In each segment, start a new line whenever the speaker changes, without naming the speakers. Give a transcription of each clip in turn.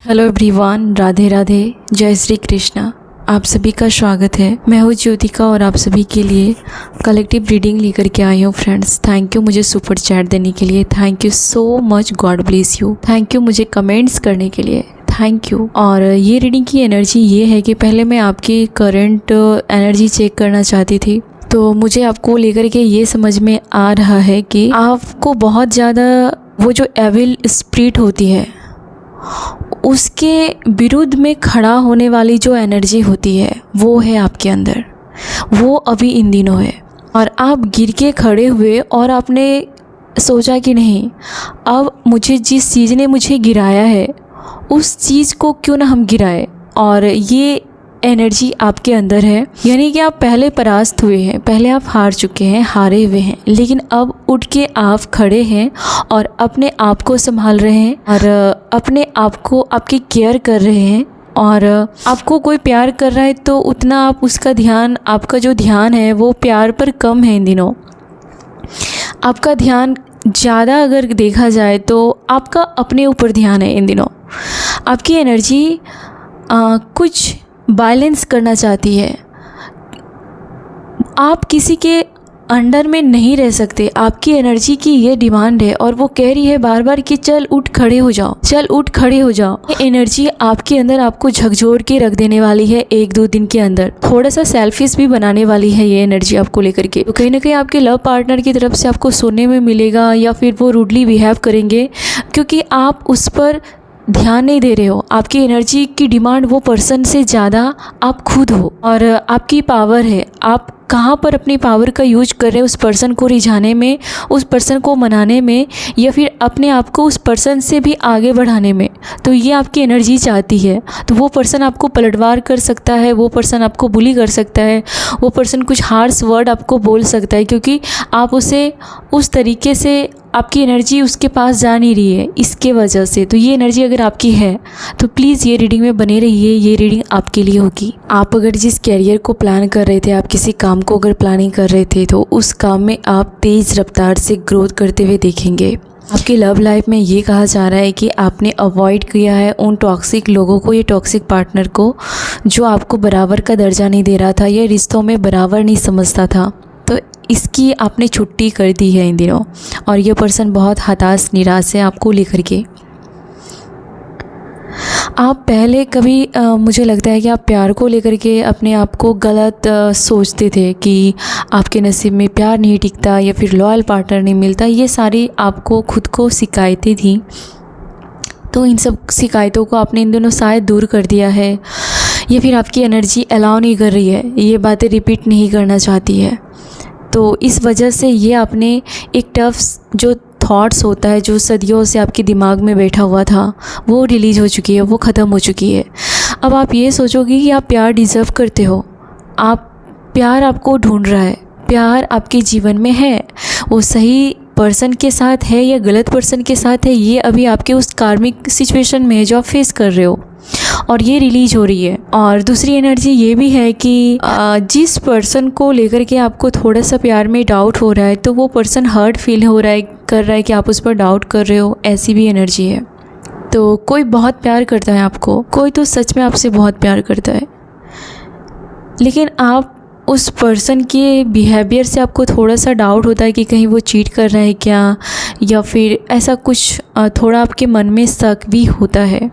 Hello everyone, Radhe Radhe, जय श्री कृष्णा। आप सभी का स्वागत है। मैं हूँ ज्योतिका और आप सभी के लिए कलेक्टिव रीडिंग लेकर के आई हूँ। फ्रेंड्स, थैंक यू मुझे सुपर चैट देने के लिए। Thank you so much, God bless you. Thank you मुझे कमेंट्स करने के लिए, थैंक यू। और ये रीडिंग की एनर्जी ये है कि पहले मैं आपकी करंट एनर्जी चेक करना चाहती थी, तो मुझे आपको लेकर के ये समझ में आ रहा है कि आपको बहुत ज़्यादा वो जो एविल स्पिरिट होती है उसके विरुद्ध में खड़ा होने वाली जो एनर्जी होती है वो है आपके अंदर, वो अभी इन दिनों है। और आप गिर के खड़े हुए और आपने सोचा कि नहीं, अब मुझे जिस चीज़ ने मुझे गिराया है उस चीज़ को क्यों ना हम गिराए। और ये एनर्जी आपके अंदर है, यानी कि आप पहले परास्त हुए हैं, पहले आप हार चुके हैं, हारे हुए हैं, लेकिन अब उठ के आप खड़े हैं और अपने आप को संभाल रहे हैं और अपने आप को आपकी केयर कर रहे हैं। और आपको कोई प्यार कर रहा है तो उतना आप उसका ध्यान, आपका जो ध्यान है वो प्यार पर कम है इन दिनों। आपका ध्यान ज़्यादा अगर देखा जाए तो आपका अपने ऊपर ध्यान है इन दिनों। आपकी एनर्जी कुछ बैलेंस करना चाहती है। आप किसी के अंडर में नहीं रह सकते। आपकी एनर्जी की ये डिमांड है और वो कह रही है बार बार कि चल उठ खड़े हो जाओ, चल उठ खड़े हो जाओ। ये एनर्जी आपके अंदर आपको झकझोर के रख देने वाली है। एक दो दिन के अंदर थोड़ा सा सेल्फिश भी बनाने वाली है ये एनर्जी आपको लेकर के। तो कहीं ना कहीं आपके लव पार्टनर की तरफ से आपको सुनने में मिलेगा या फिर वो रूडली बिहेव करेंगे क्योंकि आप उस पर ध्यान नहीं दे रहे हो। आपकी एनर्जी की डिमांड वो पर्सन से ज़्यादा आप खुद हो और आपकी पावर है। आप कहाँ पर अपनी पावर का यूज कर रहे हैं उस पर्सन को रिझाने में, उस पर्सन को मनाने में, या फिर अपने आप को उस पर्सन से भी आगे बढ़ाने में। तो ये आपकी एनर्जी चाहती है। तो वो पर्सन आपको पलटवार कर सकता है, वो पर्सन आपको बुली कर सकता है, वो पर्सन कुछ हार्श वर्ड आपको बोल सकता है क्योंकि आप उसे उस तरीके से, आपकी एनर्जी उसके पास जा नहीं रही है इसके वजह से। तो ये एनर्जी अगर आपकी है तो प्लीज़ ये रीडिंग में बने रहिए। ये रीडिंग आपके लिए होगी। आप अगर जिस कैरियर को प्लान कर रहे थे, आप किसी काम को अगर प्लानिंग कर रहे थे, तो उस काम में आप तेज़ रफ्तार से ग्रोथ करते हुए देखेंगे। आपकी लव लाइफ में ये कहा जा रहा है कि आपने अवॉइड किया है उन टॉक्सिक लोगों को, ये टॉक्सिक पार्टनर को जो आपको बराबर का दर्जा नहीं दे रहा था, ये रिश्तों में बराबर नहीं समझता था। तो इसकी आपने छुट्टी कर दी है इन दिनों और ये पर्सन बहुत हताश निराश है आपको लेकर के। आप पहले कभी मुझे लगता है कि आप प्यार को लेकर के अपने आप को गलत सोचते थे कि आपके नसीब में प्यार नहीं टिकता या फिर लॉयल पार्टनर नहीं मिलता। ये सारी आपको खुद को शिकायतें थी। तो इन सब शिकायतों को आपने इन दिनों शायद दूर कर दिया है या फिर आपकी एनर्जी अलाउ नहीं कर रही है, ये बातें रिपीट नहीं करना चाहती है। तो इस वजह से ये आपने एक टफ जो थॉट्स होता है, जो सदियों से आपके दिमाग में बैठा हुआ था, वो रिलीज़ हो चुकी है, वो ख़त्म हो चुकी है। अब आप ये सोचोगे कि आप प्यार डिज़र्व करते हो। आप प्यार आपको ढूंढ रहा है, प्यार आपके जीवन में है। वो सही पर्सन के साथ है या गलत पर्सन के साथ है, ये अभी आपके उस कार्मिक सिचुएशन में है जो आप फेस कर रहे हो, और ये रिलीज हो रही है। और दूसरी एनर्जी ये भी है कि जिस पर्सन को लेकर के आपको थोड़ा सा प्यार में डाउट हो रहा है, तो वो पर्सन हर्ट फील हो रहा है, कर रहा है कि आप उस पर डाउट कर रहे हो, ऐसी भी एनर्जी है। तो कोई बहुत प्यार करता है आपको, कोई तो सच में आपसे बहुत प्यार करता है, लेकिन आप उस पर्सन के बिहेवियर से आपको थोड़ा सा डाउट होता है कि कहीं वो चीट कर रहा है क्या, या फिर ऐसा कुछ थोड़ा आपके मन में शक भी होता है।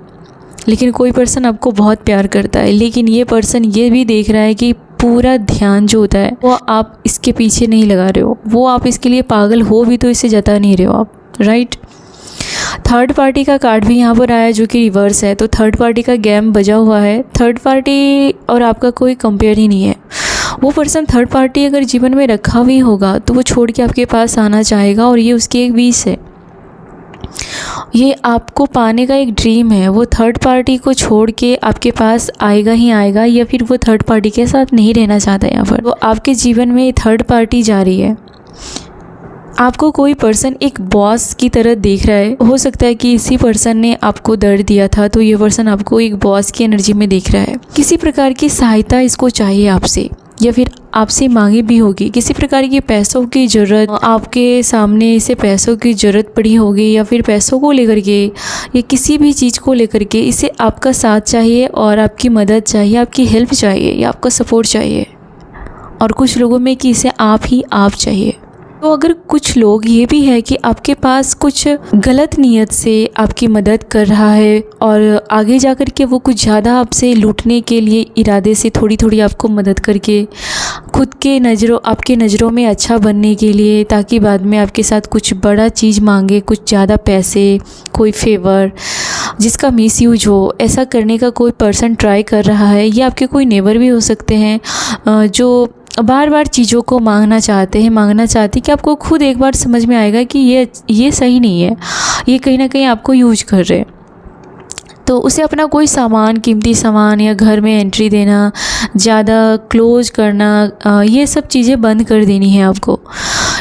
लेकिन कोई पर्सन आपको बहुत प्यार करता है, लेकिन ये पर्सन ये भी देख रहा है कि पूरा ध्यान जो होता है वो आप इसके पीछे नहीं लगा रहे हो, वो आप इसके लिए पागल हो भी तो इसे जता नहीं रहे हो आप, राइट। थर्ड पार्टी का कार्ड भी यहाँ पर आया जो कि रिवर्स है। तो थर्ड पार्टी का गेम बजा हुआ है। थर्ड पार्टी और आपका कोई कंपेयर ही नहीं है। वो पर्सन थर्ड पार्टी अगर जीवन में रखा भी होगा तो वो छोड़ के आपके पास आना चाहेगा, और ये उसकी एक विश है, ये आपको पाने का एक ड्रीम है। वो थर्ड पार्टी को छोड़ के आपके पास आएगा ही आएगा, या फिर वो थर्ड पार्टी के साथ नहीं रहना चाहता यहाँ पर। तो आपके जीवन में थर्ड पार्टी जा रही है। आपको कोई पर्सन एक बॉस की तरह देख रहा है। हो सकता है कि इसी पर्सन ने आपको दर्द दिया था, तो ये पर्सन आपको एक बॉस की एनर्जी में देख रहा है। किसी प्रकार की सहायता इसको चाहिए आपसे, या फिर आपसे मांगी भी होगी। किसी प्रकार की पैसों की ज़रूरत, आपके सामने इसे पैसों की ज़रूरत पड़ी होगी, या फिर पैसों को लेकर के या किसी भी चीज़ को लेकर के इसे आपका साथ चाहिए और आपकी मदद चाहिए, आपकी हेल्प चाहिए या आपका सपोर्ट चाहिए। और कुछ लोगों में कि इसे आप चाहिए। तो अगर कुछ लोग ये भी है कि आपके पास कुछ गलत नीयत से आपकी मदद कर रहा है और आगे जा कर के वो कुछ ज़्यादा आपसे लूटने के लिए इरादे से थोड़ी थोड़ी आपको मदद करके खुद के आपके नज़रों में अच्छा बनने के लिए, ताकि बाद में आपके साथ कुछ बड़ा चीज़ मांगे, कुछ ज़्यादा पैसे, कोई फेवर जिसका मिसयूज हो, ऐसा करने का कोई पर्सन ट्राई कर रहा है। ये आपके कोई नेबर भी हो सकते हैं जो बार बार चीज़ों को मांगना चाहते कि आपको खुद एक बार समझ में आएगा कि ये सही नहीं है, ये कहीं ना कहीं आपको यूज कर रहे हैं। तो उसे अपना कोई सामान, कीमती सामान या घर में एंट्री देना, ज़्यादा क्लोज करना, ये सब चीज़ें बंद कर देनी है आपको।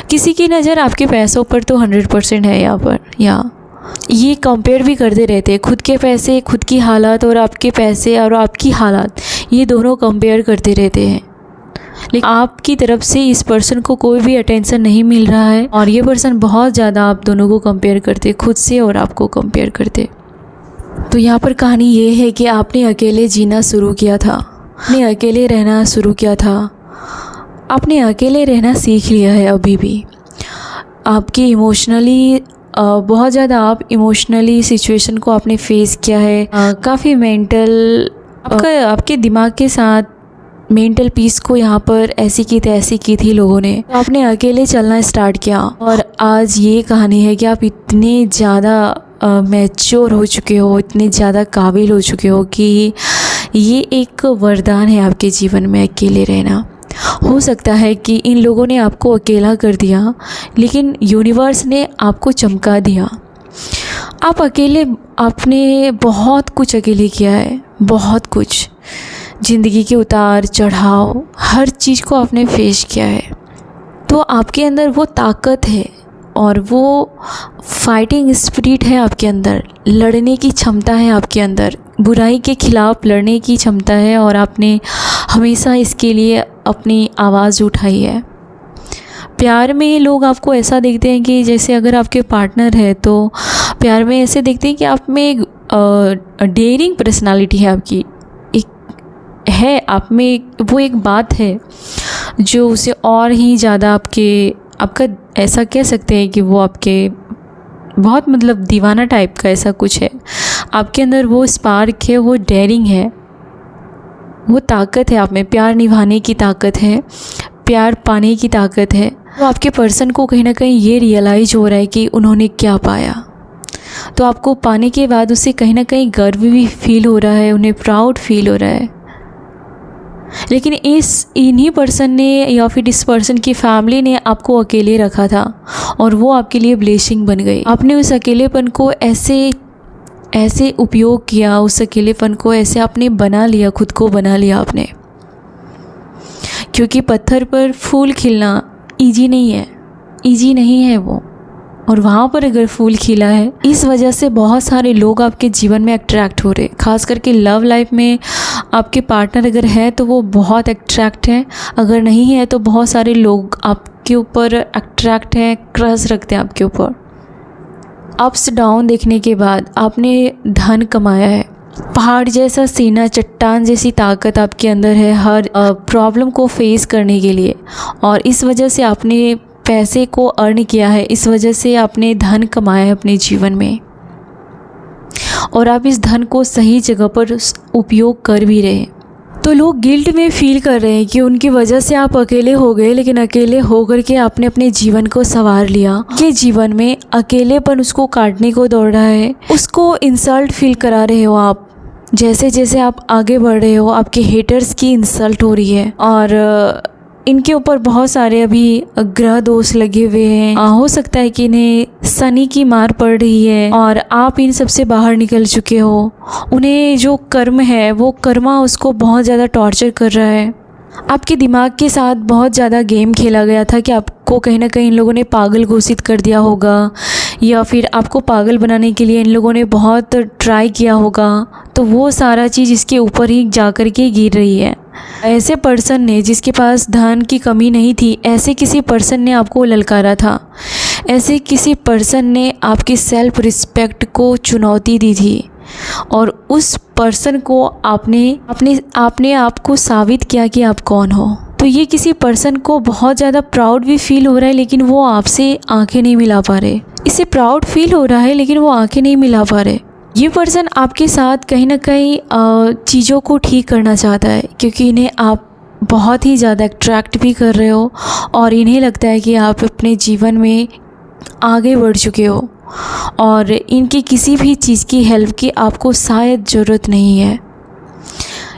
किसी की नज़र आपके पैसों पर तो 100% है यहाँ पर, या ये कंपेयर भी करते रहते हैं। खुद के पैसे, खुद की हालात और आपके पैसे और आपकी हालात, ये दोनों कंपेयर करते रहते हैं। लेकिन आपकी तरफ से इस पर्सन को कोई भी अटेंशन नहीं मिल रहा है और ये पर्सन बहुत ज़्यादा आप दोनों को कंपेयर करते, खुद से और आपको कंपेयर करते। तो यहाँ पर कहानी ये है कि आपने अकेले जीना शुरू किया था, आपने अकेले रहना शुरू किया था, आपने अकेले रहना सीख लिया है। अभी भी आपके इमोशनली बहुत ज़्यादा आप इमोशनली सिचुएशन को आपने फेस किया है। काफ़ी मेंटल आपके दिमाग के साथ मेंटल पीस को यहाँ पर ऐसी की थी लोगों ने। तो आपने अकेले चलना स्टार्ट किया और आज ये कहानी है कि आप इतने ज़्यादा मैच्योर हो चुके हो, इतने ज़्यादा काबिल हो चुके हो कि ये एक वरदान है आपके जीवन में अकेले रहना। हो सकता है कि इन लोगों ने आपको अकेला कर दिया, लेकिन यूनिवर्स ने आपको चमका दिया। आप अकेले, आपने बहुत कुछ अकेले किया है, बहुत कुछ, ज़िंदगी के उतार चढ़ाव, हर चीज़ को आपने फेस किया है। तो आपके अंदर वो ताकत है और वो फाइटिंग स्पिरिट है आपके अंदर, लड़ने की क्षमता है आपके अंदर, बुराई के खिलाफ़ लड़ने की क्षमता है और आपने हमेशा इसके लिए अपनी आवाज़ उठाई है। प्यार में लोग आपको ऐसा देखते हैं कि जैसे अगर आपके पार्टनर है तो प्यार में ऐसे देखते हैं कि आप में एक डेयरिंग पर्सनालिटी है, आपकी एक है, आप में वो एक बात है जो उसे और ही ज़्यादा आपका ऐसा कह सकते हैं कि वो आपके बहुत मतलब दीवाना टाइप का ऐसा कुछ है आपके अंदर। वो स्पार्क है, वो डेयरिंग है, वो ताकत है आप में, प्यार निभाने की ताकत है, प्यार पाने की ताकत है। तो आपके पर्सन को कहीं ना कहीं ये रियलाइज़ हो रहा है कि उन्होंने क्या पाया। तो आपको पाने के बाद उसे कहीं ना कहीं गर्व भी फील हो रहा है, उन्हें प्राउड फील हो रहा है। लेकिन इन्हीं पर्सन ने या फिर इस पर्सन की फैमिली ने आपको अकेले रखा था और वो आपके लिए ब्लेसिंग बन गई। आपने उस अकेलेपन को ऐसे उपयोग किया, उस अकेलेपन को ऐसे आपने बना लिया, खुद को बना लिया आपने। क्योंकि पत्थर पर फूल खिलना इजी नहीं है वो, और वहाँ पर अगर फूल खिला है, इस वजह से बहुत सारे लोग आपके जीवन में अट्रैक्ट हो रहे। खास करके लव लाइफ में आपके पार्टनर अगर है तो वो बहुत अट्रैक्ट है, अगर नहीं है तो बहुत सारे लोग आपके ऊपर अट्रैक्ट हैं, क्रश रखते हैं आपके ऊपर। अप्स डाउन देखने के बाद आपने धन कमाया है, पहाड़ जैसा सीना, चट्टान जैसी ताकत आपके अंदर है हर प्रॉब्लम को फेस करने के लिए, और इस वजह से आपने पैसे को अर्न किया है, इस वजह से आपने धन कमाया है अपने जीवन में, और आप इस धन को सही जगह पर उपयोग कर भी रहे हैं। तो लोग गिल्ट में फील कर रहे हैं कि उनकी वजह से आप अकेले हो गए, लेकिन अकेले होकर के आपने अपने जीवन को संवार लिया। के जीवन में अकेलेपन उसको काटने को दौड़ रहा है, उसको इंसल्ट फील करा रहे हो आप। जैसे जैसे आप आगे बढ़ रहे हो, आपके हेटर्स की इंसल्ट हो रही है, और इनके ऊपर बहुत सारे अभी ग्रह दोष लगे हुए हैं। हो सकता है कि इन्हें शनि की मार पड़ रही है और आप इन सब से बाहर निकल चुके हो। उन्हें जो कर्म है वो कर्मा उसको बहुत ज़्यादा टॉर्चर कर रहा है। आपके दिमाग के साथ बहुत ज़्यादा गेम खेला गया था कि आपको कहीं ना कहीं इन लोगों ने पागल घोषित कर दिया होगा, या फिर आपको पागल बनाने के लिए इन लोगों ने बहुत ट्राई किया होगा, तो वो सारा चीज़ इसके ऊपर ही जा कर के गिर रही है। ऐसे पर्सन ने, जिसके पास धन की कमी नहीं थी, ऐसे किसी पर्सन ने आपको ललकारा था, ऐसे किसी पर्सन ने आपकी सेल्फ रिस्पेक्ट को चुनौती दी थी और उस पर्सन को आपने आपको साबित किया कि आप कौन हो। तो ये किसी पर्सन को बहुत ज़्यादा प्राउड भी फील हो रहा है, लेकिन वो आपसे आंखें नहीं मिला पा रहे। इसे प्राउड फील हो रहा है लेकिन वो आंखें नहीं मिला पा रहे। ये पर्सन आपके साथ कहीं ना कहीं चीज़ों को ठीक करना चाहता है, क्योंकि इन्हें आप बहुत ही ज़्यादा अट्रैक्ट भी कर रहे हो और इन्हें लगता है कि आप अपने जीवन में आगे बढ़ चुके हो और इनकी किसी भी चीज़ की हेल्प की आपको शायद ज़रूरत नहीं है।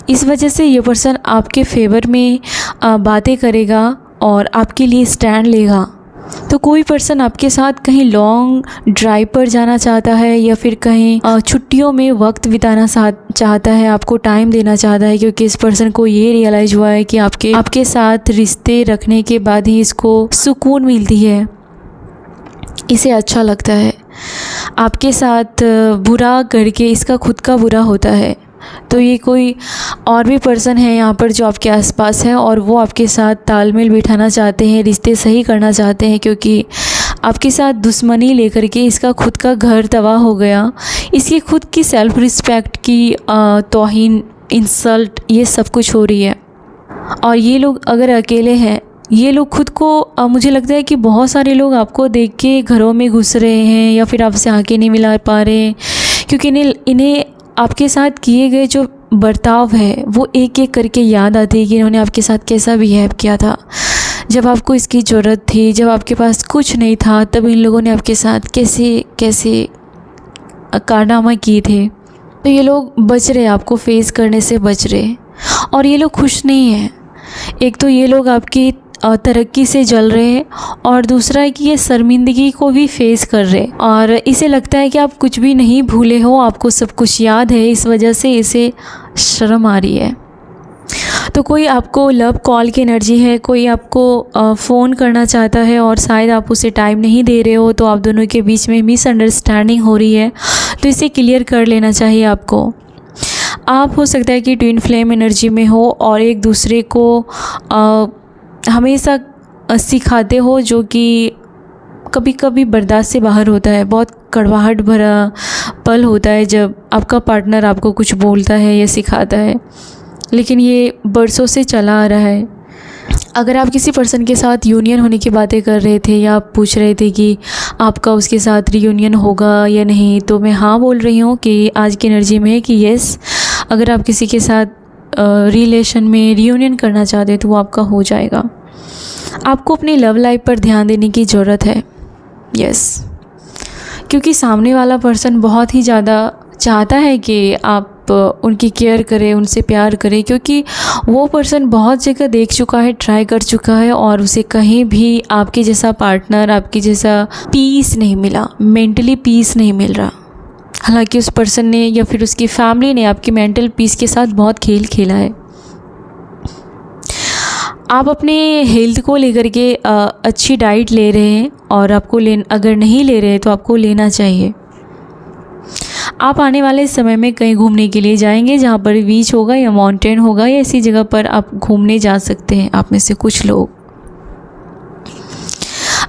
इस वजह से ये पर्सन आपके फेवर में बातें करेगा और आपके लिए स्टैंड लेगा। तो कोई पर्सन आपके साथ कहीं लॉन्ग ड्राइव पर जाना चाहता है या फिर कहीं छुट्टियों में वक्त बिताना चाहता है, आपको टाइम देना चाहता है, क्योंकि इस पर्सन को ये रियलाइज़ हुआ है कि आपके साथ रिश्ते रखने के बाद ही इसको सुकून मिलती है, इसे अच्छा लगता है। आपके साथ बुरा करके इसका खुद का बुरा होता है। तो ये कोई और भी पर्सन है यहाँ पर जो आपके आसपास है और वो आपके साथ तालमेल बिठाना चाहते हैं, रिश्ते सही करना चाहते हैं, क्योंकि आपके साथ दुश्मनी लेकर के इसका खुद का घर तबाह हो गया। इसकी खुद की सेल्फ रिस्पेक्ट की तौहीन, इंसल्ट, ये सब कुछ हो रही है। और ये लोग अगर अकेले हैं, ये लोग खुद को मुझे लगता है कि बहुत सारे लोग आपको देख के घरों में घुस रहे हैं या फिर आपसे आंखें नहीं मिला पा रहे हैं, क्योंकि इन्हें आपके साथ किए गए जो बर्ताव है वो एक एक करके याद आती है कि इन्होंने आपके साथ कैसा बिहेव किया था। जब आपको इसकी ज़रूरत थी, जब आपके पास कुछ नहीं था, तब इन लोगों ने आपके साथ कैसे कैसे कारनामा किए थे। तो ये लोग बच रहे, आपको फेस करने से बच रहे, और ये लोग खुश नहीं हैं। एक तो ये लोग आपकी तरक्की से जल रहे हैं और दूसरा है कि ये शर्मिंदगी को भी फेस कर रहे हैं और इसे लगता है कि आप कुछ भी नहीं भूले हो, आपको सब कुछ याद है, इस वजह से इसे शर्म आ रही है। तो कोई आपको लव कॉल की एनर्जी है, कोई आपको फ़ोन करना चाहता है और शायद आप उसे टाइम नहीं दे रहे हो, तो आप दोनों के बीच में मिसअंडरस्टैंडिंग हो रही है, तो इसे क्लियर कर लेना चाहिए आपको। आप हो सकता है कि ट्विन फ्लेम एनर्जी में हो और एक दूसरे को हमेशा सिखाते हो, जो कि कभी कभी बर्दाश्त से बाहर होता है। बहुत कड़वाहट भरा पल होता है जब आपका पार्टनर आपको कुछ बोलता है या सिखाता है, लेकिन ये बरसों से चला आ रहा है। अगर आप किसी पर्सन के साथ यूनियन होने की बातें कर रहे थे या आप पूछ रहे थे कि आपका उसके साथ रीयूनियन होगा या नहीं, तो मैं हाँ बोल रही हूँ कि आज की एनर्जी में है कि यस, अगर आप किसी के साथ रिलेशन में रीयूनियन करना चाहते हैं तो वो आपका हो जाएगा। आपको अपनी लव लाइफ पर ध्यान देने की ज़रूरत है, यस, क्योंकि सामने वाला पर्सन बहुत ही ज़्यादा चाहता है कि आप उनकी केयर करें, उनसे प्यार करें, क्योंकि वो पर्सन बहुत जगह देख चुका है, ट्राई कर चुका है और उसे कहीं भी आपके जैसा पार्टनर, आपके जैसा पीस नहीं मिला, मेंटली पीस नहीं मिल रहा। हालांकि उस पर्सन ने या फिर उसकी फैमिली ने आपकी मेंटल पीस के साथ बहुत खेल खेला है। आप अपने हेल्थ को लेकर के अच्छी डाइट ले रहे हैं और आपको अगर नहीं ले रहे हैं तो आपको लेना चाहिए। आप आने वाले समय में कहीं घूमने के लिए जाएंगे जहाँ पर बीच होगा या माउंटेन होगा या ऐसी जगह पर आप घूमने जा सकते हैं, आप में से कुछ लोग।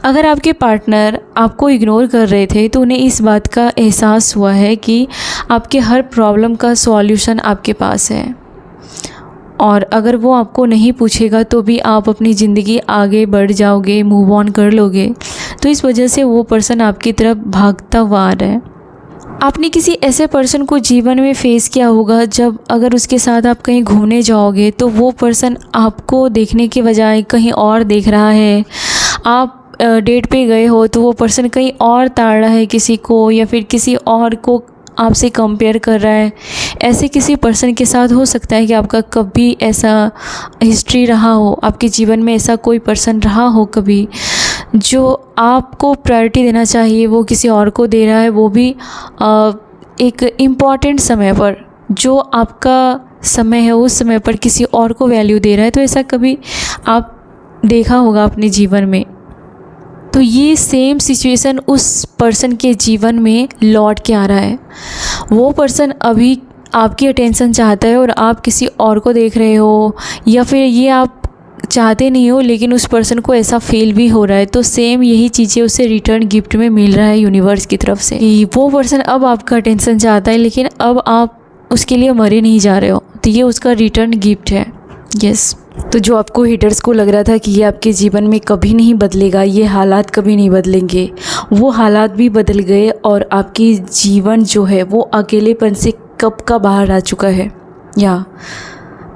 अगर आपके पार्टनर आपको इग्नोर कर रहे थे तो उन्हें इस बात का एहसास हुआ है कि आपके हर प्रॉब्लम का सॉल्यूशन आपके पास है, और अगर वो आपको नहीं पूछेगा तो भी आप अपनी ज़िंदगी आगे बढ़ जाओगे, मूव ऑन कर लोगे। तो इस वजह से वो पर्सन आपकी तरफ भागता हुआ आ रहा है। आपने किसी ऐसे पर्सन को जीवन में फेस किया होगा जब अगर उसके साथ आप कहीं घूमने जाओगे तो वो पर्सन आपको देखने के बजाय कहीं और देख रहा है। आप डेट पे गए हो तो वो पर्सन कहीं और ताड़ रहा है किसी को, या फिर किसी और को आपसे कंपेयर कर रहा है। ऐसे किसी पर्सन के साथ हो सकता है कि आपका कभी ऐसा हिस्ट्री रहा हो, आपके जीवन में ऐसा कोई पर्सन रहा हो कभी जो आपको प्रायोरिटी देना चाहिए वो किसी और को दे रहा है, वो भी एक इम्पॉर्टेंट समय पर, जो आपका समय है उस समय पर किसी और को वैल्यू दे रहा है। तो ऐसा कभी आप देखा होगा अपने जीवन में। तो ये सेम सिचुएशन उस पर्सन के जीवन में लौट के आ रहा है। वो पर्सन अभी आपकी अटेंशन चाहता है और आप किसी और को देख रहे हो, या फिर ये आप चाहते नहीं हो लेकिन उस पर्सन को ऐसा फील भी हो रहा है। तो सेम यही चीज़ें उसे रिटर्न गिफ्ट में मिल रहा है यूनिवर्स की तरफ से। वो पर्सन अब आपका अटेंशन चाहता है लेकिन अब आप उसके लिए मरे नहीं जा रहे हो, तो ये उसका रिटर्न गिफ्ट है। यस। तो जो आपको हेटर्स को लग रहा था कि ये आपके जीवन में कभी नहीं बदलेगा, ये हालात कभी नहीं बदलेंगे, वो हालात भी बदल गए और आपकी जीवन जो है वो अकेलेपन से कब का बाहर आ चुका है। या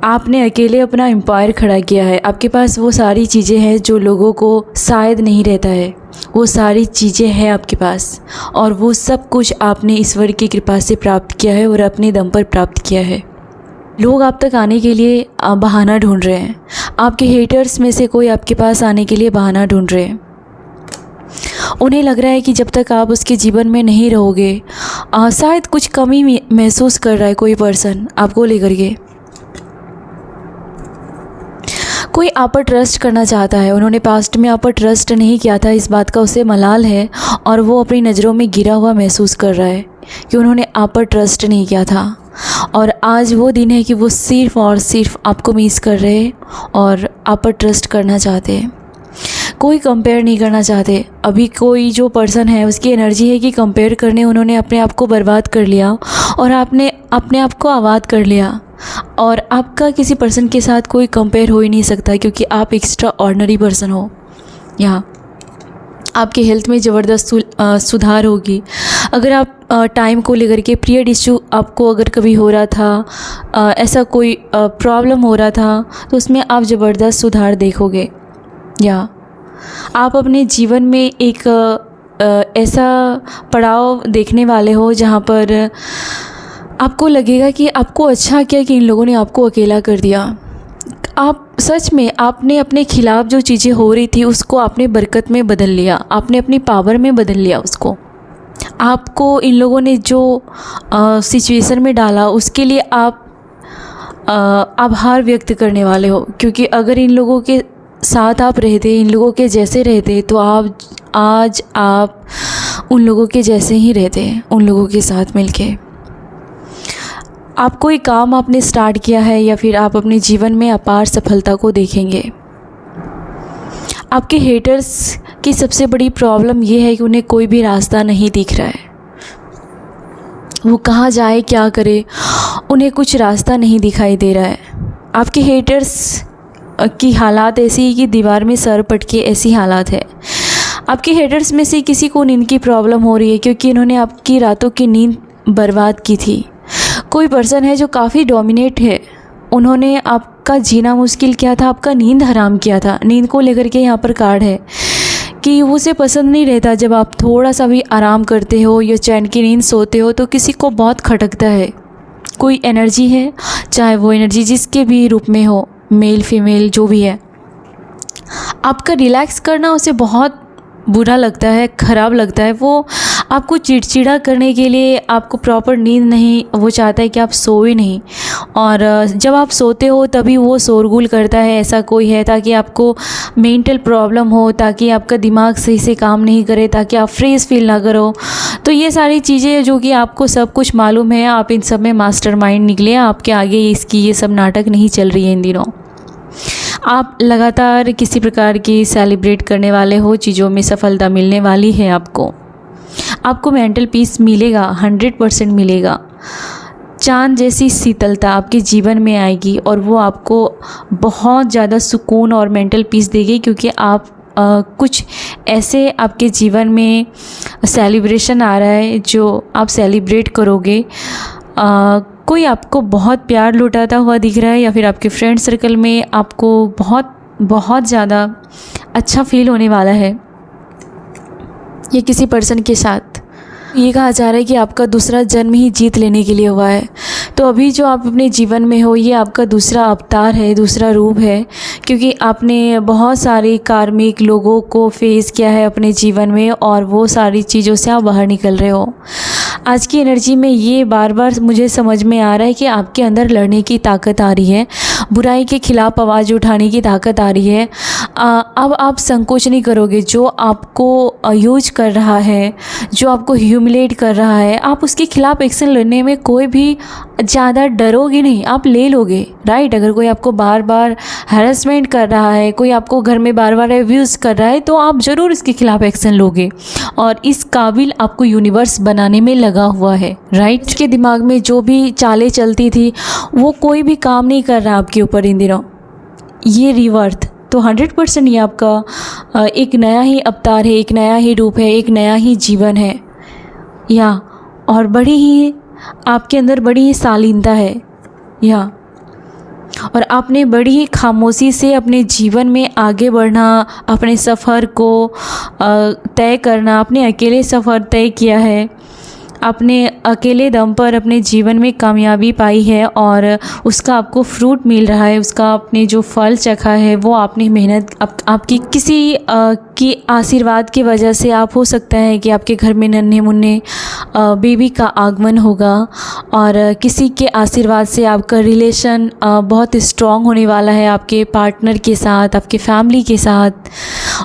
आपने अकेले अपना एम्पायर खड़ा किया है। आपके पास वो सारी चीज़ें हैं जो लोगों को शायद नहीं रहता है, वो सारी चीज़ें हैं आपके पास, और वो सब कुछ आपने ईश्वर की कृपा से प्राप्त किया है और अपने दम पर प्राप्त किया है। लोग आप तक आने के लिए बहाना ढूंढ रहे हैं। आपके हेटर्स में से कोई आपके पास आने के लिए बहाना ढूंढ रहे हैं। उन्हें लग रहा है कि जब तक आप उसके जीवन में नहीं रहोगे, शायद कुछ कमी महसूस कर रहा है कोई पर्सन आपको लेकर के। कोई आप पर ट्रस्ट करना चाहता है। उन्होंने पास्ट में आप पर ट्रस्ट नहीं किया था, इस बात का उसे मलाल है और वो अपनी नज़रों में गिरा हुआ महसूस कर रहा है कि उन्होंने आप पर ट्रस्ट नहीं किया था। और आज वो दिन है कि वो सिर्फ़ और सिर्फ आपको मिस कर रहे हैं और आप पर ट्रस्ट करना चाहते हैं। कोई कंपेयर नहीं करना चाहते। अभी कोई जो पर्सन है उसकी एनर्जी है कि कंपेयर करने उन्होंने अपने आप को बर्बाद कर लिया और आपने अपने आप को आबाद कर लिया। और आपका किसी पर्सन के साथ कोई कंपेयर हो ही नहीं सकता क्योंकि आप एक्स्ट्रा ऑर्डिनरी पर्सन हो। यहाँ आपके हेल्थ में ज़बरदस्त सुधार होगी। अगर आप टाइम को लेकर के पीरियड इश्यू आपको अगर कभी हो रहा था, ऐसा कोई प्रॉब्लम हो रहा था, तो उसमें आप ज़बरदस्त सुधार देखोगे। या आप अपने जीवन में एक ऐसा पड़ाव देखने वाले हो जहाँ पर आपको लगेगा कि आपको अच्छा किया कि इन लोगों ने आपको अकेला कर दिया। आप सच में आपने अपने खिलाफ जो चीज़ें हो रही थी उसको आपने बरकत में बदल लिया, आपने अपनी पावर में बदल लिया उसको। आपको इन लोगों ने जो सिचुएशन में डाला उसके लिए आप आभार व्यक्त करने वाले हो, क्योंकि अगर इन लोगों के साथ आप रहते, इन लोगों के जैसे रहते, तो आज आप उन लोगों के जैसे ही रहते, उन लोगों के साथ मिलके। आप कोई काम आपने स्टार्ट किया है या फिर आप अपने जीवन में अपार सफलता को देखेंगे। आपके हेटर्स की सबसे बड़ी प्रॉब्लम ये है कि उन्हें कोई भी रास्ता नहीं दिख रहा है। वो कहाँ जाए, क्या करे, उन्हें कुछ रास्ता नहीं दिखाई दे रहा है। आपके हेटर्स की हालात ऐसी है कि दीवार में सर पटके ऐसी हालात है। आपके हेटर्स में से किसी को नींद की प्रॉब्लम हो रही है क्योंकि इन्होंने आपकी रातों की नींद बर्बाद की थी। कोई पर्सन है जो काफ़ी डोमिनेट है, उन्होंने आपका जीना मुश्किल किया था, आपका नींद हराम किया था। नींद को लेकर के यहाँ पर कार्ड है कि उसे पसंद नहीं रहता जब आप थोड़ा सा भी आराम करते हो या चैन की नींद सोते हो तो किसी को बहुत खटकता है। कोई एनर्जी है, चाहे वो एनर्जी जिसके भी रूप में हो, मेल फीमेल जो भी है, आपका रिलैक्स करना उसे बहुत बुरा लगता है, ख़राब लगता है। वो आपको चिड़चिड़ा करने के लिए आपको प्रॉपर नींद नहीं, वो चाहता है कि आप सोए नहीं, और जब आप सोते हो तभी वो शोरगुल करता है, ऐसा कोई है, ताकि आपको मेंटल प्रॉब्लम हो, ताकि आपका दिमाग सही से काम नहीं करे, ताकि आप फ्रेश फील ना करो। तो ये सारी चीज़ें जो कि आपको सब कुछ मालूम है, आप इन सब में मास्टरमाइंड निकले, आपके आगे इसकी ये सब नाटक नहीं चल रही है इन दिनों। आप लगातार किसी प्रकार की सेलिब्रेट करने वाले हो, चीज़ों में सफलता मिलने वाली है आपको मेंटल पीस मिलेगा, 100% मिलेगा। चाँद जैसी शीतलता आपके जीवन में आएगी और वो आपको बहुत ज़्यादा सुकून और मेंटल पीस देगी, क्योंकि आप कुछ ऐसे आपके जीवन में सेलिब्रेशन आ रहा है जो आप सेलिब्रेट करोगे। कोई आपको बहुत प्यार लुटाता हुआ दिख रहा है या फिर आपके फ्रेंड सर्कल में आपको बहुत ज़्यादा अच्छा फील होने वाला है। ये किसी पर्सन के साथ ये कहा जा रहा है कि आपका दूसरा जन्म ही जीत लेने के लिए हुआ है। तो अभी जो आप अपने जीवन में हो, ये आपका दूसरा अवतार है, दूसरा रूप है, क्योंकि आपने बहुत सारे कार्मिक लोगों को फेस किया है अपने जीवन में और वो सारी चीज़ों से आप बाहर निकल रहे हो। आज की एनर्जी में ये बार बार मुझे समझ में आ रहा है कि आपके अंदर लड़ने की ताकत आ रही है, बुराई के खिलाफ आवाज़ उठाने की ताकत आ रही है। अब आप संकोच नहीं करोगे। जो आपको यूज कर रहा है, जो आपको ह्यूमिलेट कर रहा है, आप उसके खिलाफ़ एक्शन लेने में कोई भी ज़्यादा डरोगे नहीं, आप ले लोगे, राइट। अगर कोई आपको बार बार हैरेसमेंट कर रहा है, कोई आपको घर में बार बार अब्यूज़ कर रहा है, तो आप ज़रूर इसके खिलाफ़ एक्शन लोगे। और इस काबिल आपको यूनिवर्स बनाने में लगा हुआ है, राइट। इसके दिमाग में जो भी चालें चलती थी वो कोई भी काम नहीं कर रहा आपके ऊपर इन दिनों। ये रिवर्थ तो 100% ये आपका एक नया ही अवतार है, एक नया ही रूप है, एक नया ही जीवन है या और बड़ी ही आपके अंदर बड़ी ही शालीनता है या और आपने बड़ी ही खामोशी से अपने जीवन में आगे बढ़ना, अपने सफ़र को तय करना, अपने अकेले सफ़र तय किया है, अपने अकेले दम पर अपने जीवन में कामयाबी पाई है और उसका आपको फ्रूट मिल रहा है, उसका आपने जो फल चखा है वो आपने मेहनत आपकी किसी की आशीर्वाद की वजह से आप हो सकता है कि आपके घर में नन्हे मुन्ने बेबी का आगमन होगा और किसी के आशीर्वाद से आपका रिलेशन बहुत स्ट्रॉन्ग होने वाला है आपके पार्टनर के साथ, आपके फैमिली के साथ।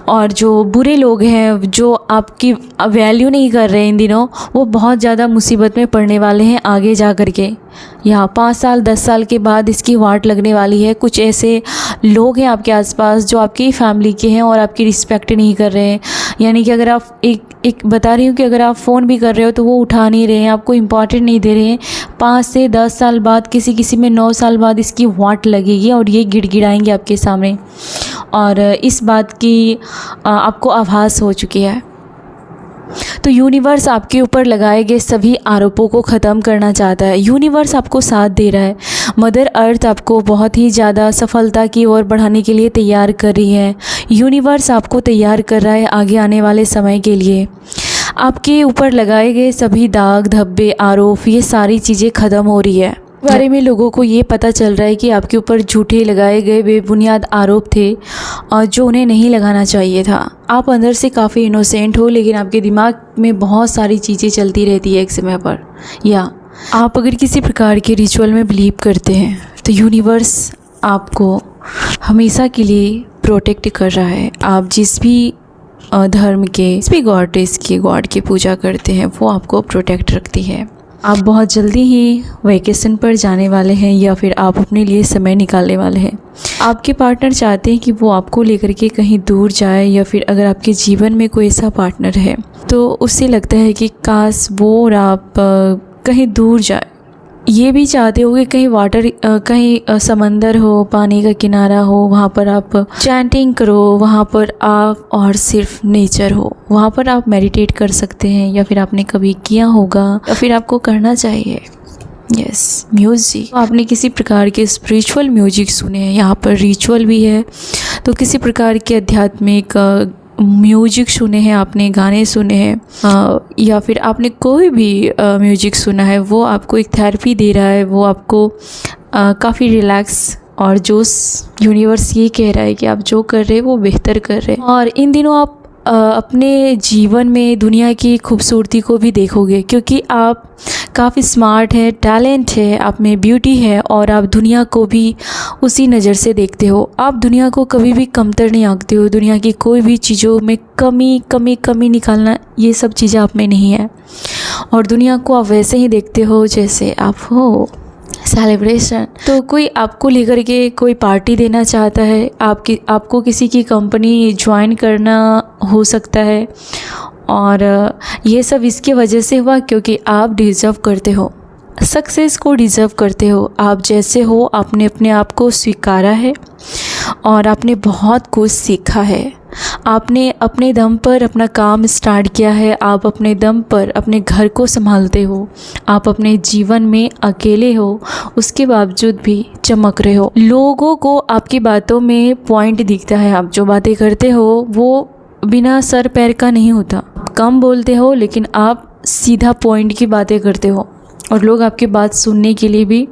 और जो बुरे लोग हैं, जो आपकी वैल्यू नहीं कर रहे इन दिनों, वो बहुत ज़्यादा मुसीबत में पड़ने वाले हैं आगे जा कर के। यहाँ 5 साल 10 साल के बाद इसकी वाट लगने वाली है। कुछ ऐसे लोग हैं आपके आसपास जो आपकी फैमिली के हैं और आपकी रिस्पेक्ट नहीं कर रहे हैं। यानी कि अगर आप एक बता रही हूँ कि अगर आप फ़ोन भी कर रहे हो तो वो उठा नहीं रहे हैं, आपको इम्पॉर्टेंट नहीं दे रहे हैं। 5 से 10 साल बाद, किसी में 9 साल बाद इसकी वाट लगेगी और ये गिड़गिड़ाएंगे आपके सामने। और इस बात की आपको आभास हो चुकी है। तो यूनिवर्स आपके ऊपर लगाए गए सभी आरोपों को ख़त्म करना चाहता है। यूनिवर्स आपको साथ दे रहा है। मदर अर्थ आपको बहुत ही ज़्यादा सफलता की ओर बढ़ाने के लिए तैयार कर रही है। यूनिवर्स आपको तैयार कर रहा है आगे आने वाले समय के लिए। आपके ऊपर लगाए गए सभी दाग धब्बे आरोप, ये सारी चीज़ें ख़त्म हो रही है। बारे में लोगों को ये पता चल रहा है कि आपके ऊपर झूठे लगाए गए बेबुनियाद आरोप थे और जो उन्हें नहीं लगाना चाहिए था। आप अंदर से काफ़ी इनोसेंट हो, लेकिन आपके दिमाग में बहुत सारी चीज़ें चलती रहती है एक समय पर। या आप अगर किसी प्रकार के रिचुअल में बिलीव करते हैं तो यूनिवर्स आपको हमेशा के लिए प्रोटेक्ट कर रहा है। आप जिस भी धर्म के, जिस भी गॉडेस की, गॉड की पूजा करते हैं, वो आपको प्रोटेक्ट रखती है। आप बहुत जल्दी ही वैकेशन पर जाने वाले हैं या फिर आप अपने लिए समय निकालने वाले हैं। आपके पार्टनर चाहते हैं कि वो आपको लेकर के कहीं दूर जाए, या फिर अगर आपके जीवन में कोई ऐसा पार्टनर है तो उससे लगता है कि काश वो और आप कहीं दूर जाए। ये भी चाहते हो कि कहीं समंदर हो, पानी का किनारा हो, वहाँ पर आप चैंटिंग करो, वहाँ पर आप और सिर्फ नेचर हो, वहाँ पर आप मेडिटेट कर सकते हैं, या फिर आपने कभी किया होगा या फिर आपको करना चाहिए। Yes, music. आपने किसी प्रकार के स्पिरिचुअल म्यूजिक सुने हैं, यहाँ पर रिचुअल भी है, तो किसी प्रकार के आध्यात्मिक म्यूजिक सुने हैं आपने, गाने सुने हैं, या फिर आपने कोई भी म्यूजिक सुना है, वो आपको एक थेरेपी दे रहा है, वो आपको काफ़ी रिलैक्स और जोश। यूनिवर्स ये कह रहा है कि आप जो कर रहे हैं वो बेहतर कर रहे हैं। और इन दिनों आप अपने जीवन में दुनिया की खूबसूरती को भी देखोगे, क्योंकि आप काफ़ी स्मार्ट है, टैलेंट है, आप में ब्यूटी है और आप दुनिया को भी उसी नज़र से देखते हो। आप दुनिया को कभी भी कमतर नहीं आंकते हो। दुनिया की कोई भी चीज़ों में कमी निकालना, ये सब चीज़ें आप में नहीं है। और दुनिया को आप वैसे ही देखते हो जैसे आप हो। सेलिब्रेशन, तो कोई आपको लेकर के कोई पार्टी देना चाहता है, आपको किसी की कंपनी ज्वाइन करना हो सकता है, और ये सब इसके वजह से हुआ क्योंकि आप डिज़र्व करते हो, सक्सेस को डिज़र्व करते हो। आप जैसे हो, आपने अपने आप को स्वीकारा है और आपने बहुत कुछ सीखा है। आपने अपने दम पर अपना काम स्टार्ट किया है, आप अपने दम पर अपने घर को संभालते हो, आप अपने जीवन में अकेले हो, उसके बावजूद भी चमक रहे हो। लोगों को आपकी बातों में पॉइंट दिखता है। आप जो बातें करते हो वो बिना सर पैर का नहीं होता। कम बोलते हो लेकिन आप सीधा पॉइंट की बातें करते हो, और लोग आपकी बात सुनने के लिए भी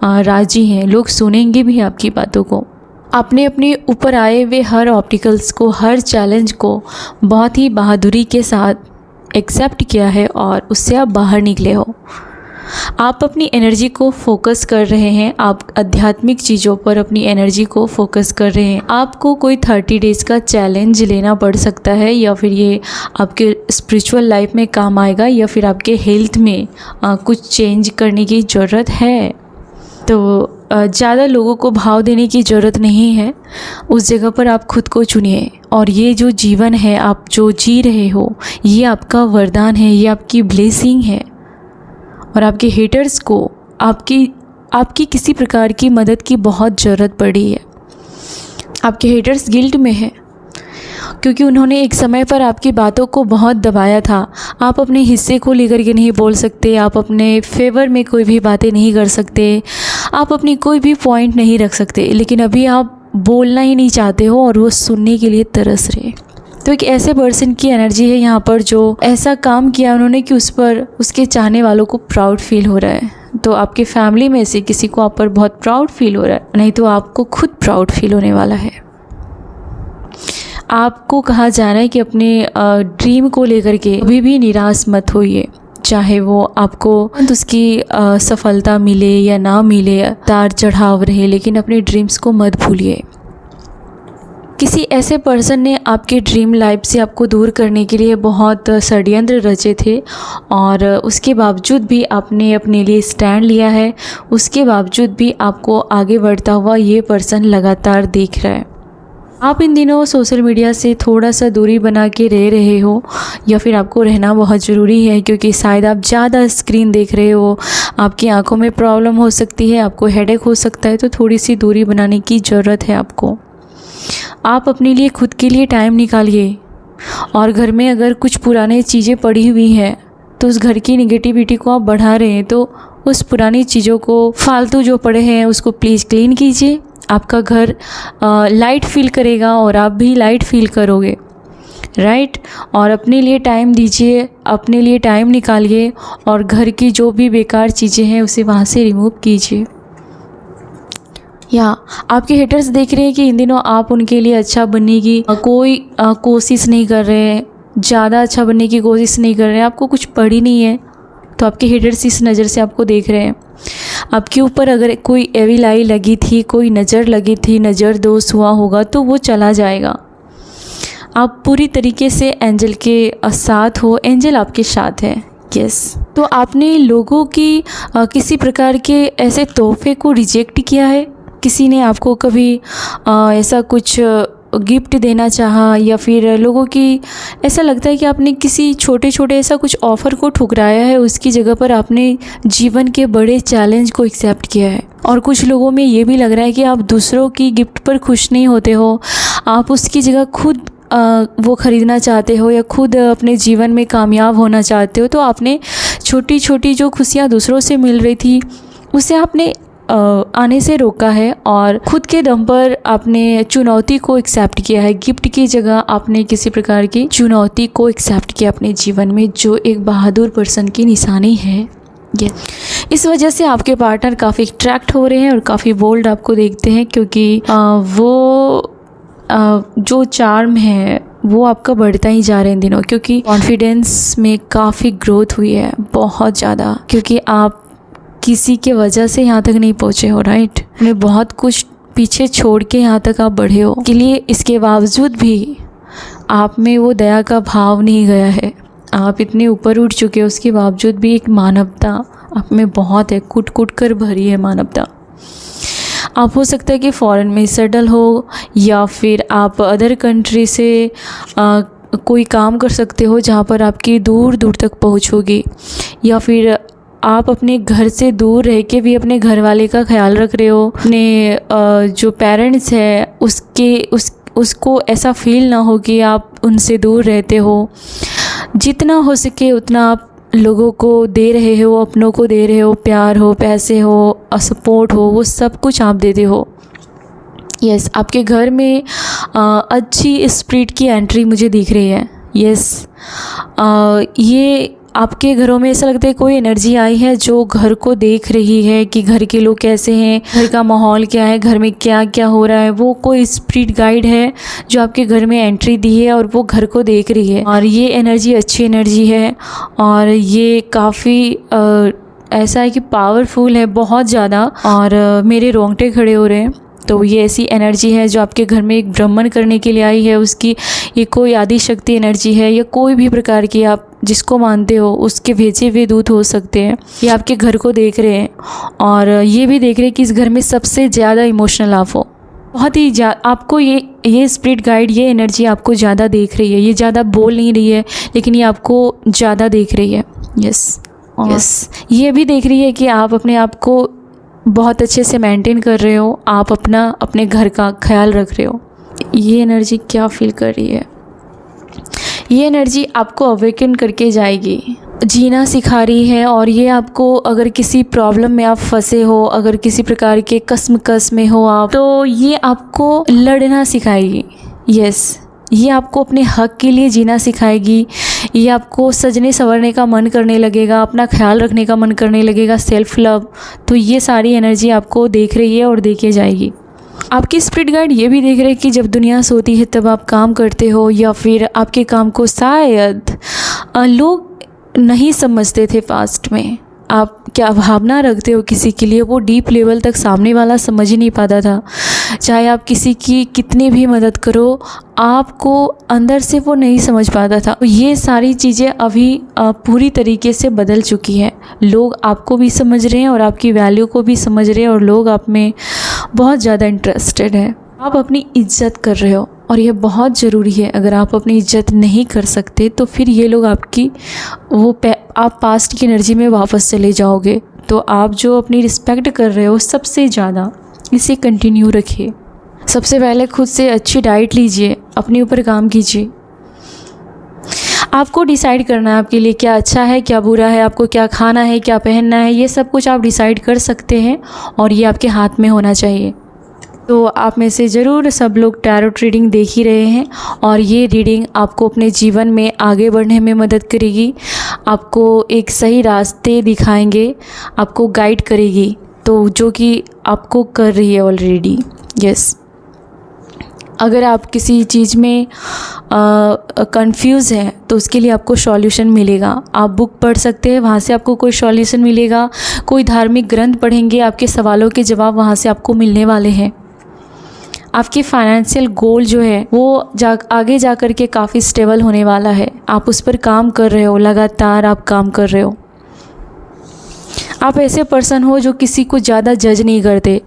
राजी हैं। लोग सुनेंगे भी आपकी बातों को। आपने अपने ऊपर आए हुए हर ऑब्स्टिकल्स को, हर चैलेंज को बहुत ही बहादुरी के साथ एक्सेप्ट किया है और उससे आप बाहर निकले हो। आप अपनी एनर्जी को फोकस कर रहे हैं, आप आध्यात्मिक चीज़ों पर अपनी एनर्जी को फोकस कर रहे हैं। आपको कोई 30 डेज़ का चैलेंज लेना पड़ सकता है, या फिर ये आपके स्पिरिचुअल लाइफ में काम आएगा, या फिर आपके हेल्थ में कुछ चेंज करने की ज़रूरत है। तो ज़्यादा लोगों को भाव देने की ज़रूरत नहीं है, उस जगह पर आप खुद को चुनिए। और ये जो जीवन है आप जो जी रहे हो, ये आपका वरदान है, ये आपकी ब्लेसिंग है। और आपके हेटर्स को आपकी किसी प्रकार की मदद की बहुत ज़रूरत पड़ी है। आपके हेटर्स गिल्ट में हैं क्योंकि उन्होंने एक समय पर आपकी बातों को बहुत दबाया था। आप अपने हिस्से को लेकर के नहीं बोल सकते, आप अपने फेवर में कोई भी बातें नहीं कर सकते, आप अपनी कोई भी पॉइंट नहीं रख सकते, लेकिन अभी आप बोलना ही नहीं चाहते हो और वो सुनने के लिए तरस रहे। तो एक ऐसे पर्सन की एनर्जी है यहाँ पर जो ऐसा काम किया उन्होंने कि उस पर उसके चाहने वालों को प्राउड फील हो रहा है। तो आपके फैमिली में से किसी को आप पर बहुत प्राउड फील हो रहा है, नहीं तो आपको खुद प्राउड फील होने वाला है। आपको कहा जा रहा है कि अपने ड्रीम को लेकर के कभी भी निराश मत होइए, चाहे वो आपको उसकी सफलता मिले या ना मिले, उतार चढ़ाव रहे, लेकिन अपने ड्रीम्स को मत भूलिए। किसी ऐसे पर्सन ने आपके ड्रीम लाइफ से आपको दूर करने के लिए बहुत षड्यंत्र रचे थे, और उसके बावजूद भी आपने अपने लिए स्टैंड लिया है। उसके बावजूद भी आपको आगे बढ़ता हुआ ये पर्सन लगातार देख रहा है। आप इन दिनों सोशल मीडिया से थोड़ा सा दूरी बना के रह रहे हो, या फिर आपको रहना बहुत ज़रूरी है, क्योंकि शायद आप ज़्यादा स्क्रीन देख रहे हो, आपकी आंखों में प्रॉब्लम हो सकती है, आपको हेडेक हो सकता है। तो थोड़ी सी दूरी बनाने की ज़रूरत है आपको। आप अपने लिए खुद के लिए टाइम निकालिए, और घर में अगर कुछ पुरानी चीज़ें पड़ी हुई हैं तो उस घर की नेगेटिविटी को आप बढ़ा रहे हैं, तो उस पुरानी चीज़ों को, फालतू जो पड़े हैं उसको प्लीज़ क्लीन कीजिए। आपका घर लाइट फील करेगा और आप भी लाइट फील करोगे, राइट। और अपने लिए टाइम दीजिए, अपने लिए टाइम निकालिए, और घर की जो भी बेकार चीज़ें हैं उसे वहाँ से रिमूव कीजिए। या आपके हेटर्स देख रहे हैं कि इन दिनों आप उनके लिए अच्छा बनने की कोई कोशिश नहीं कर रहे हैं, ज़्यादा अच्छा बनने की कोशिश नहीं कर रहे हैं, आपको कुछ पड़ी नहीं है, तो आपके हेटर्स इस नज़र से आपको देख रहे हैं। आपके ऊपर अगर कोई एविल आई लगी थी, कोई नज़र लगी थी, नज़र दोष हुआ होगा, तो वो चला जाएगा। आप पूरी तरीके से एंजल के साथ हो, एंजल आपके साथ है। यस। तो आपने लोगों की किसी प्रकार के ऐसे तोहफे को रिजेक्ट किया है। किसी ने आपको कभी ऐसा कुछ गिफ्ट देना चाहा, या फिर लोगों की ऐसा लगता है कि आपने किसी छोटे छोटे ऐसा कुछ ऑफ़र को ठुकराया है, उसकी जगह पर आपने जीवन के बड़े चैलेंज को एक्सेप्ट किया है। और कुछ लोगों में ये भी लग रहा है कि आप दूसरों की गिफ्ट पर खुश नहीं होते हो, आप उसकी जगह खुद वो ख़रीदना चाहते हो, या खुद अपने जीवन में कामयाब होना चाहते हो। तो आपने छोटी छोटी जो खुशियाँ दूसरों से मिल रही थी उसे आपने आने से रोका है, और खुद के दम पर आपने चुनौती को एक्सेप्ट किया है। गिफ्ट की जगह आपने किसी प्रकार की चुनौती को एक्सेप्ट किया अपने जीवन में, जो एक बहादुर पर्सन की निशानी है। इस वजह से आपके पार्टनर काफ़ी अट्रैक्ट हो रहे हैं और काफ़ी बोल्ड आपको देखते हैं, क्योंकि वो जो चार्म है वो आपका बढ़ता ही जा रहा है इन दिनों, क्योंकि कॉन्फिडेंस में काफ़ी ग्रोथ हुई है बहुत ज़्यादा, क्योंकि आप किसी के वजह से यहाँ तक नहीं पहुँचे हो, राइट। आपने बहुत कुछ पीछे छोड़ के यहाँ तक आप बढ़े हो, के लिए इसके बावजूद भी आप में वो दया का भाव नहीं गया है। आप इतने ऊपर उठ चुके हो, उसके बावजूद भी एक मानवता आप में बहुत है, कुट कुट कर भरी है मानवता। आप हो सकता है कि फॉरेन में सेटल हो, या फिर आप अदर कंट्री से कोई काम कर सकते हो जहाँ पर आपकी दूर दूर तक पहुँच होगी, या फिर आप अपने घर से दूर रह के भी अपने घर वाले का ख्याल रख रहे हो। अपने जो पेरेंट्स है उसको ऐसा फील ना हो कि आप उनसे दूर रहते हो। जितना हो सके उतना आप लोगों को दे रहे हो, अपनों को दे रहे हो, प्यार हो, पैसे हो, सपोर्ट हो, वो सब कुछ आप देते हो। यस, आपके घर में अच्छी स्पिरिट की एंट्री मुझे दिख रही है। यस, ये आपके घरों में ऐसा लगता है कोई एनर्जी आई है जो घर को देख रही है कि घर के लोग कैसे हैं, घर का माहौल क्या है, घर में क्या क्या हो रहा है। वो कोई स्पिरिट गाइड है जो आपके घर में एंट्री दी है और वो घर को देख रही है। और ये एनर्जी अच्छी एनर्जी है, और ये काफ़ी ऐसा है कि पावरफुल है बहुत ज़्यादा, और मेरे रोंगटे खड़े हो रहे हैं। तो ये ऐसी एनर्जी है जो आपके घर में एक भ्रमण करने के लिए आई है। उसकी ये कोई आदि शक्ति एनर्जी है, या कोई भी प्रकार की आप जिसको मानते हो उसके भेजे हुए दूत हो सकते हैं। ये आपके घर को देख रहे हैं, और ये भी देख रहे हैं कि इस घर में सबसे ज़्यादा इमोशनल आप हो। बहुत ही आपको ये स्पिरिट गाइड, ये एनर्जी आपको ज़्यादा देख रही है। ये ज़्यादा बोल नहीं रही है, लेकिन ये आपको ज़्यादा देख रही है। यस, ये भी देख रही है कि आप अपने आप को बहुत अच्छे से मेंटेन कर रहे हो, आप अपने घर का ख्याल रख रहे हो। ये एनर्जी क्या फील कर रही है? ये एनर्जी आपको अवेकन करके जाएगी, जीना सिखा रही है। और ये आपको, अगर किसी प्रॉब्लम में आप फंसे हो, अगर किसी प्रकार के कसम में हो आप, तो ये आपको लड़ना सिखाएगी। यस, ये आपको अपने हक के लिए जीना सिखाएगी। ये आपको सजने संवरने का मन करने लगेगा, अपना ख्याल रखने का मन करने लगेगा, सेल्फ लव। तो ये सारी एनर्जी आपको देख रही है और देखे जाएगी। आपकी स्पिरिट गाइड ये भी देख रहे हैं कि जब दुनिया सोती है तब आप काम करते हो, या फिर आपके काम को शायद लोग नहीं समझते थे पास्ट में। आप क्या भावना रखते हो किसी के लिए, वो डीप लेवल तक सामने वाला समझ ही नहीं पाता था। चाहे आप किसी की कितनी भी मदद करो, आपको अंदर से वो नहीं समझ पाता था। ये सारी चीज़ें अभी पूरी तरीके से बदल चुकी हैं। लोग आपको भी समझ रहे हैं और आपकी वैल्यू को भी समझ रहे हैं, और लोग आप में बहुत ज़्यादा इंटरेस्टेड है। आप अपनी इज्जत कर रहे हो, और ये बहुत ज़रूरी है। अगर आप अपनी इज्जत नहीं कर सकते तो फिर ये लोग आपकी आप पास्ट की एनर्जी में वापस चले जाओगे। तो आप जो अपनी रिस्पेक्ट कर रहे हो सबसे ज़्यादा, इसे कंटिन्यू रखिए। सबसे पहले खुद से अच्छी डाइट लीजिए, अपने ऊपर काम कीजिए। आपको डिसाइड करना है आपके लिए क्या अच्छा है, क्या बुरा है, आपको क्या खाना है, क्या पहनना है, ये सब कुछ आप डिसाइड कर सकते हैं, और ये आपके हाथ में होना चाहिए। तो आप में से ज़रूर सब लोग टैरोट रीडिंग देख ही रहे हैं, और ये रीडिंग आपको अपने जीवन में आगे बढ़ने में मदद करेगी, आपको एक सही रास्ते दिखाएंगे, आपको गाइड करेगी, तो जो कि आपको कर रही है ऑलरेडी। यस, अगर आप किसी चीज़ में कंफ्यूज हैं तो उसके लिए आपको सॉल्यूशन मिलेगा। आप बुक पढ़ सकते हैं, वहाँ से आपको कोई सॉल्यूशन मिलेगा। कोई धार्मिक ग्रंथ पढ़ेंगे, आपके सवालों के जवाब वहाँ से आपको मिलने वाले हैं। आपकी फाइनेंशियल गोल जो है वो आगे जा कर के काफ़ी स्टेबल होने वाला है। आप उस पर काम कर रहे हो, लगातार आप काम कर रहे हो। आप ऐसे पर्सन हो जो किसी को ज़्यादा जज नहीं करते,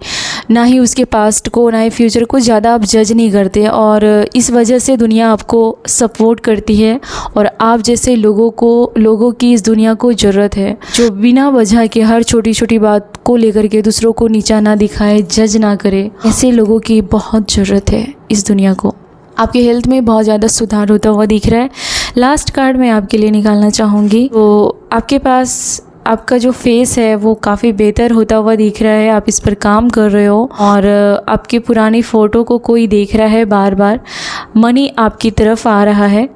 ना ही उसके पास्ट को, ना ही फ्यूचर को ज़्यादा आप जज नहीं करते, और इस वजह से दुनिया आपको सपोर्ट करती है। और आप जैसे लोगों की इस दुनिया को ज़रूरत है, जो बिना वजह के हर छोटी छोटी बात को लेकर के दूसरों को नीचा ना दिखाए, जज ना करे। ऐसे लोगों की बहुत ज़रूरत है इस दुनिया को। आपके हेल्थ में बहुत ज़्यादा सुधार होता हुआ दिख रहा है। लास्ट कार्ड मैं आपके लिए निकालना चाहूँगी। तो आपके पास आपका जो फेस है वो काफ़ी बेहतर होता हुआ दिख रहा है। आप इस पर काम कर रहे हो, और आपकी पुरानी फ़ोटो को कोई देख रहा है बार बार। मनी आपकी तरफ आ रहा है।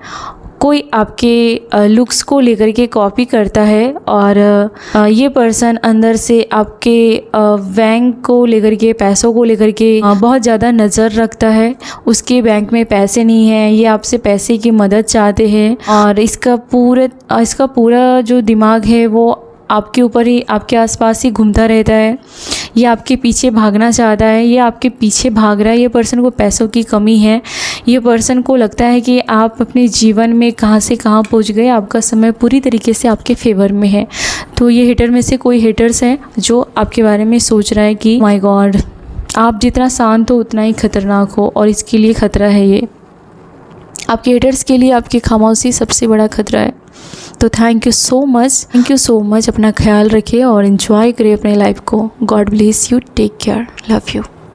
कोई आपके लुक्स को लेकर के कॉपी करता है, और ये पर्सन अंदर से आपके बैंक को लेकर के, पैसों को लेकर के बहुत ज़्यादा नज़र रखता है। उसके बैंक में पैसे नहीं हैं, ये आपसे पैसे की मदद चाहते हैं, और इसका पूरा जो दिमाग है वो आपके ऊपर ही, आपके आसपास ही घूमता रहता है। ये आपके पीछे भागना चाहता है, ये आपके पीछे भाग रहा है। ये पर्सन को पैसों की कमी है। ये पर्सन को लगता है कि आप अपने जीवन में कहाँ से कहाँ पहुँच गए, आपका समय पूरी तरीके से आपके फेवर में है। तो ये हेटर में से कोई हेटर्स हैं जो आपके बारे में सोच रहा है कि माय गॉड, आप जितना शांत हो उतना ही खतरनाक हो, और इसके लिए खतरा है। ये आपके हेटर्स के लिए आपकी खामोशी सबसे बड़ा खतरा है। तो थैंक यू सो मच। अपना ख्याल रखिए और एंजॉय करिए अपने लाइफ को। God bless you, take care, love you.